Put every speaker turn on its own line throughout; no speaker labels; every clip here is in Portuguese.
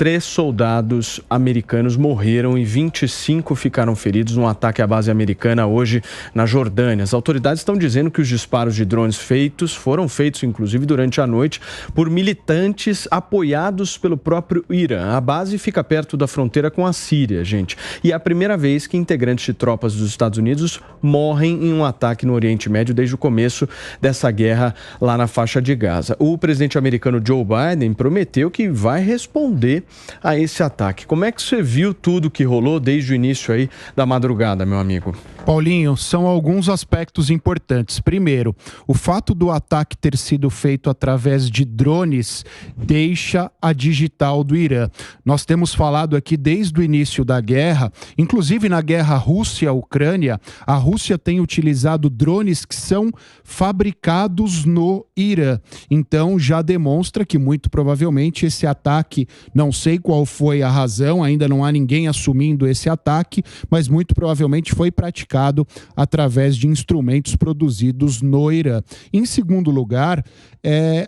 3 soldados americanos morreram e 25 ficaram feridos num ataque à base americana hoje na Jordânia. As autoridades estão dizendo que os disparos de drones foram feitos, inclusive, durante a noite por militantes apoiados pelo próprio Irã. A base fica perto da fronteira com a Síria, gente. E é a primeira vez que integrantes de tropas dos Estados Unidos morrem em um ataque no Oriente Médio desde o começo dessa guerra lá na faixa de Gaza. O presidente americano Joe Biden prometeu que vai responder a esse ataque. Como é que você viu tudo que rolou desde o início aí da madrugada, meu amigo?
Paulinho, são alguns aspectos importantes. Primeiro, o fato do ataque ter sido feito através de drones deixa a digital do Irã. Nós temos falado aqui desde o início da guerra, inclusive na guerra Rússia-Ucrânia, a Rússia tem utilizado drones que são fabricados no Irã. Então, já demonstra que muito provavelmente esse ataque, não sei qual foi a razão, ainda não há ninguém assumindo esse ataque, mas muito provavelmente foi praticado através de instrumentos produzidos no Irã. Em segundo lugar,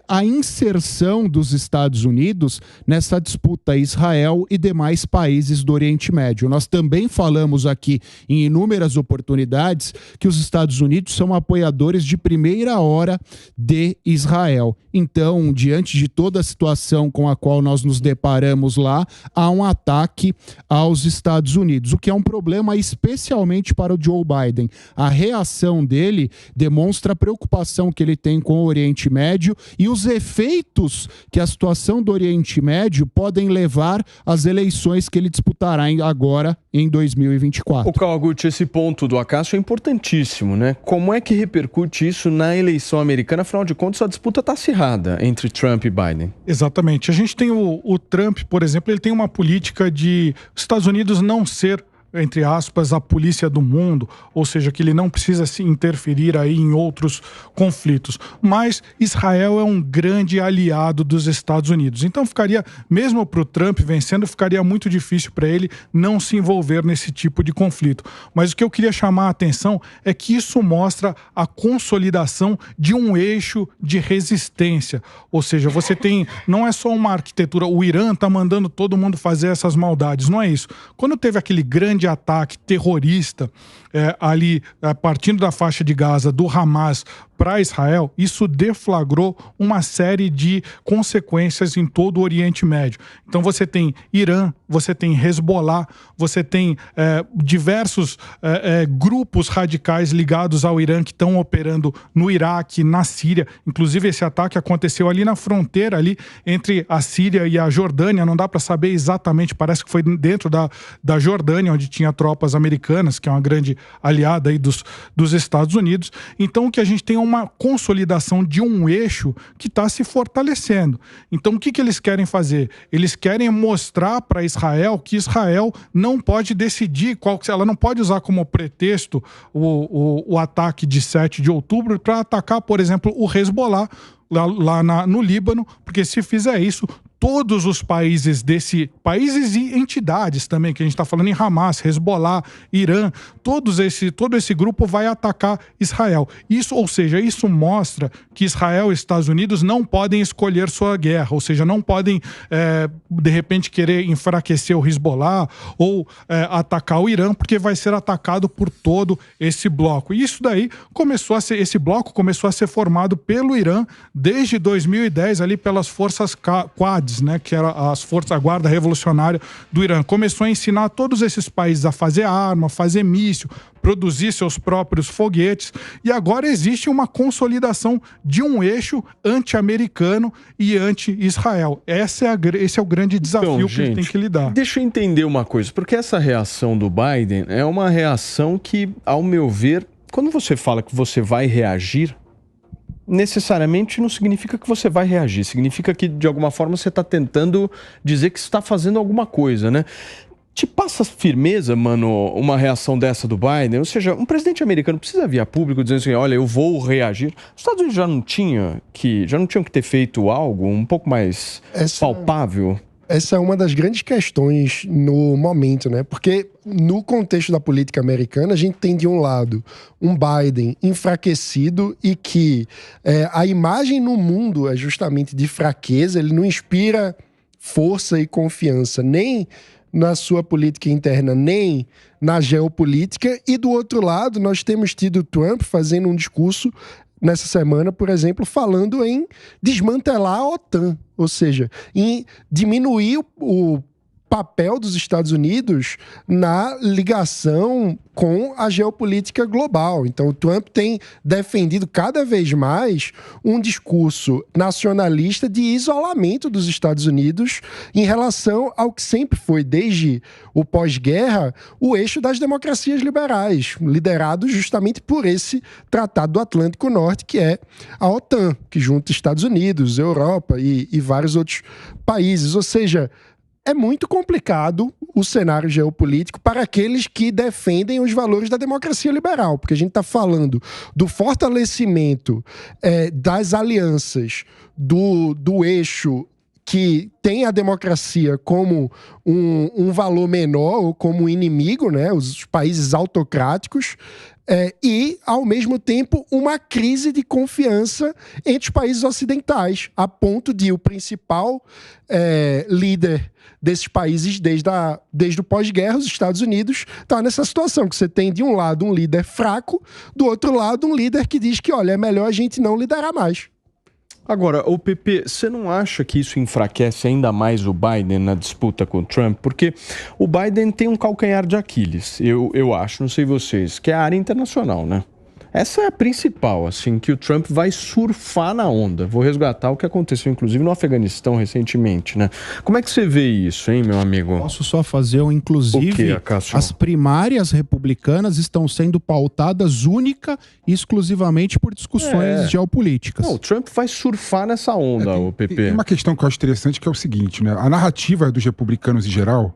a inserção dos Estados Unidos nessa disputa Israel e demais países do Oriente Médio. Nós também falamos aqui em inúmeras oportunidades que os Estados Unidos são apoiadores de primeira hora de Israel. Então, diante de toda a situação com a qual nós nos deparamos lá, há um ataque aos Estados Unidos, o que é um problema especialmente para o Joe Biden. A reação dele demonstra a preocupação que ele tem com o Oriente Médio e os efeitos que a situação do Oriente Médio podem levar às eleições que ele disputará agora em 2024.
O Kawaguchi, esse ponto do Acácio é importantíssimo, né? Como é que repercute isso na eleição americana? Afinal de contas, a disputa está acirrada entre Trump e Biden.
Exatamente. A gente tem o Trump, por exemplo, ele tem uma política de Estados Unidos não ser, entre aspas, a polícia do mundo, ou seja, que ele não precisa se interferir aí em outros conflitos. Mas Israel é um grande aliado dos Estados Unidos. Então ficaria, mesmo para o Trump vencendo, ficaria muito difícil para ele não se envolver nesse tipo de conflito. Mas o que eu queria chamar a atenção é que isso mostra a consolidação de um eixo de resistência. Ou seja, você tem, não é só uma arquitetura, o Irã está mandando todo mundo fazer essas maldades, não é isso. Quando teve aquele grande ataque terrorista ali partindo da faixa de Gaza do Hamas para Israel, isso deflagrou uma série de consequências em todo o Oriente Médio. Então você tem Irã, você tem Hezbollah, você tem diversos grupos radicais ligados ao Irã que estão operando no Iraque, na Síria. Inclusive esse ataque aconteceu ali na fronteira ali entre a Síria e a Jordânia, não dá para saber exatamente, parece que foi dentro da Jordânia, onde tinha tropas americanas, que é uma grande aliada aí dos Estados Unidos. Então o que a gente tem é uma consolidação de um eixo que está se fortalecendo. Então o que eles querem fazer? Eles querem mostrar para Israel que Israel não pode decidir, ela não pode usar como pretexto o ataque de 7 de outubro para atacar, por exemplo, o Hezbollah lá no Líbano, porque se fizer isso, todos os países países e entidades também, que a gente está falando em Hamas, Hezbollah, Irã, todo esse grupo vai atacar Israel. Isso, ou seja, isso mostra que Israel e Estados Unidos não podem escolher sua guerra, ou seja, não podem, de repente, querer enfraquecer o Hezbollah ou atacar o Irã, porque vai ser atacado por todo esse bloco. E isso daí esse bloco começou a ser formado pelo Irã desde 2010, ali pelas forças Quads, né, que era a Guarda Revolucionária do Irã. Começou a ensinar todos esses países a fazer arma, fazer míssil, produzir seus próprios foguetes, e agora existe uma consolidação de um eixo anti-americano e anti-Israel. Esse é o grande desafio que ele tem que lidar.
Deixa eu entender uma coisa, porque essa reação do Biden é uma reação que, ao meu ver, quando você fala que você vai reagir, necessariamente não significa que você vai reagir, significa que de alguma forma você está tentando dizer que está fazendo alguma coisa, né? Te passa firmeza, mano, uma reação dessa do Biden? Ou seja, um presidente americano precisa vir a público dizendo assim, olha, eu vou reagir. Os Estados Unidos já não tinham que ter feito algo um pouco mais palpável?
Essa é uma das grandes questões no momento, né? Porque no contexto da política americana, a gente tem de um lado um Biden enfraquecido e que a imagem no mundo é justamente de fraqueza, ele não inspira força e confiança nem na sua política interna, nem na geopolítica. E do outro lado, nós temos tido Trump fazendo um discurso nessa semana, por exemplo, falando em desmantelar a OTAN, ou seja, em diminuir o papel dos Estados Unidos na ligação com a geopolítica global. Então, o Trump tem defendido cada vez mais um discurso nacionalista de isolamento dos Estados Unidos em relação ao que sempre foi, desde o pós-guerra, o eixo das democracias liberais, liderado justamente por esse Tratado do Atlântico Norte, que é a OTAN, que junta Estados Unidos, Europa e vários outros países. Ou seja, é muito complicado o cenário geopolítico para aqueles que defendem os valores da democracia liberal, porque a gente está falando do fortalecimento das alianças, do eixo que tem a democracia como um valor menor ou como um inimigo, né? Os países autocráticos, e, ao mesmo tempo, uma crise de confiança entre os países ocidentais, a ponto de o principal líder desses países desde o pós-guerra, os Estados Unidos, tá nessa situação, que você tem de um lado um líder fraco, do outro lado um líder que diz que, olha, é melhor a gente não liderar mais.
Agora, o PP, você não acha que isso enfraquece ainda mais o Biden na disputa com o Trump? Porque o Biden tem um calcanhar de Aquiles, eu acho, não sei vocês, que é a área internacional, né? Essa é a principal, assim, que o Trump vai surfar na onda. Vou resgatar o que aconteceu, inclusive, no Afeganistão recentemente, né? Como é que você vê isso, hein, meu amigo?
Posso só fazer inclusive,
o quê, Cássio?
As primárias republicanas estão sendo pautadas única e exclusivamente por discussões geopolíticas.
Não, o Trump vai surfar nessa onda, o PP.
Tem uma questão que eu acho interessante, que é o seguinte, né? A narrativa dos republicanos em geral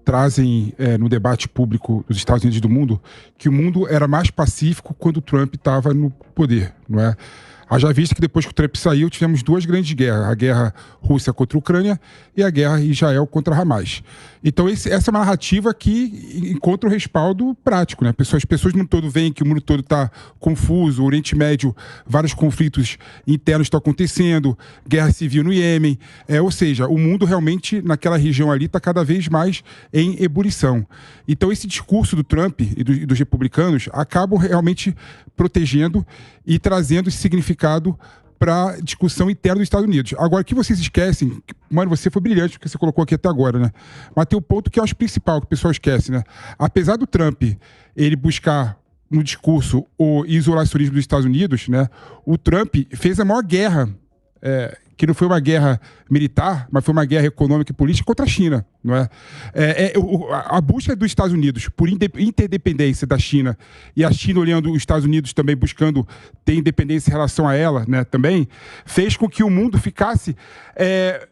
trazem no debate público dos Estados Unidos e do mundo que o mundo era mais pacífico quando o Trump estava no poder, não é? Haja vista que depois que o Trump saiu, tivemos duas grandes guerras, a guerra Rússia contra a Ucrânia e a guerra Israel contra Hamas. Então essa é uma narrativa que encontra um respaldo prático, né? As pessoas no mundo todo veem que o mundo todo está confuso, o Oriente Médio, vários conflitos internos estão acontecendo, guerra civil no Iêmen, ou seja, o mundo realmente naquela região ali está cada vez mais em ebulição. Então esse discurso do Trump e dos republicanos acabam realmente protegendo e trazendo esse significado para a discussão interna dos Estados Unidos. Agora, o que vocês esquecem, mano, você foi brilhante o que você colocou aqui até agora, né? Mas tem um ponto que eu acho principal, que o pessoal esquece, né? Apesar do Trump, ele buscar no discurso o isolacionismo dos Estados Unidos, né? O Trump fez a maior guerra, que não foi uma guerra militar, mas foi uma guerra econômica e política contra a China, não é? A busca dos Estados Unidos por interdependência da China e a China olhando os Estados Unidos também buscando ter independência em relação a ela, né, também, fez com que o mundo ficasse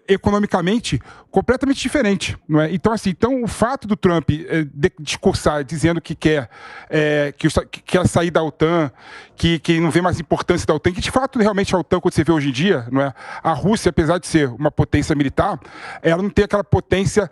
economicamente completamente diferente, não é? Então, assim, o fato do Trump discursar dizendo que quer sair da OTAN, que não vê mais importância da OTAN, que de fato realmente a OTAN, quando você vê hoje em dia, não é? A Rússia, apesar de ser uma potência militar, ela não tem aquela potência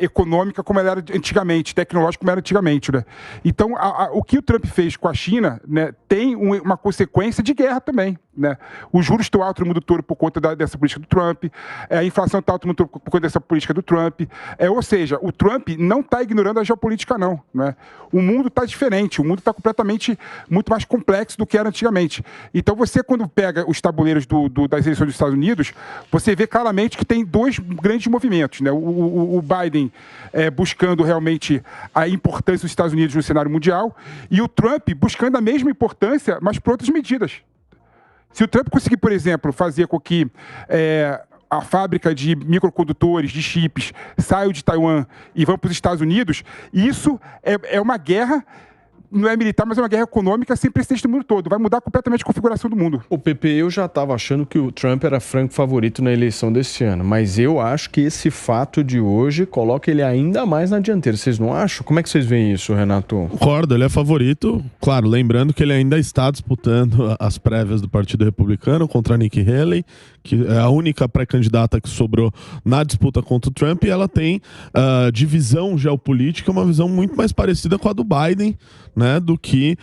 econômica como ela era antigamente, tecnológica como era antigamente, né? Então, o que o Trump fez com a China, né, tem uma consequência de guerra também, né? Os juros estão altos no mundo todo por conta dessa política do Trump, a inflação está alta no mundo todo por conta dessa política do Trump, ou seja, o Trump não está ignorando a geopolítica, não, né? O mundo está diferente, o mundo está completamente muito mais complexo do que era antigamente. Então, você, quando pega os tabuleiros das eleições dos Estados Unidos, você vê claramente que tem dois grandes movimentos, né? O Biden buscando realmente a importância dos Estados Unidos no cenário mundial e o Trump buscando a mesma importância, mas por outras medidas. Se o Trump conseguir, por exemplo, fazer com que a fábrica de microcondutores, de chips, saia de Taiwan e vão para os Estados Unidos, isso é uma guerra, não é militar, mas é uma guerra econômica sem precedente no mundo todo. Vai mudar completamente a configuração do mundo.
O PP, eu já estava achando que o Trump era franco favorito na eleição desse ano, mas eu acho que esse fato de hoje coloca ele ainda mais na dianteira. Vocês não acham? Como é que vocês veem isso, Renato?
Concordo, ele é favorito. Claro, lembrando que ele ainda está disputando as prévias do Partido Republicano contra Nikki Haley, que é a única pré-candidata que sobrou na disputa contra o Trump, e ela tem de visão geopolítica uma visão muito mais parecida com a do Biden, né, do que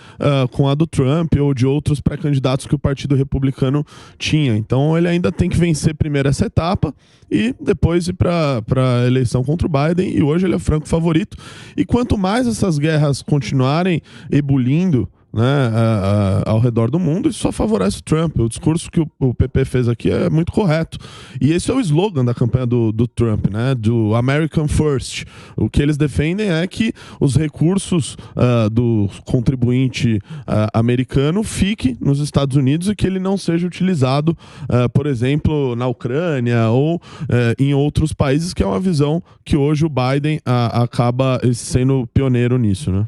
com a do Trump ou de outros pré-candidatos que o Partido Republicano tinha. Então ele ainda tem que vencer primeiro essa etapa e depois ir para a eleição contra o Biden, e hoje ele é o franco favorito. E quanto mais essas guerras continuarem ebulindo, né, ao redor do mundo, isso só favorece o Trump. O discurso que o PP fez aqui é muito correto. E esse é o slogan da campanha do Trump, né, do American First. O que eles defendem é que os recursos do contribuinte americano fiquem nos Estados Unidos e que ele não seja utilizado, por exemplo, na Ucrânia ou em outros países, que é uma visão que hoje o Biden acaba sendo pioneiro nisso, né?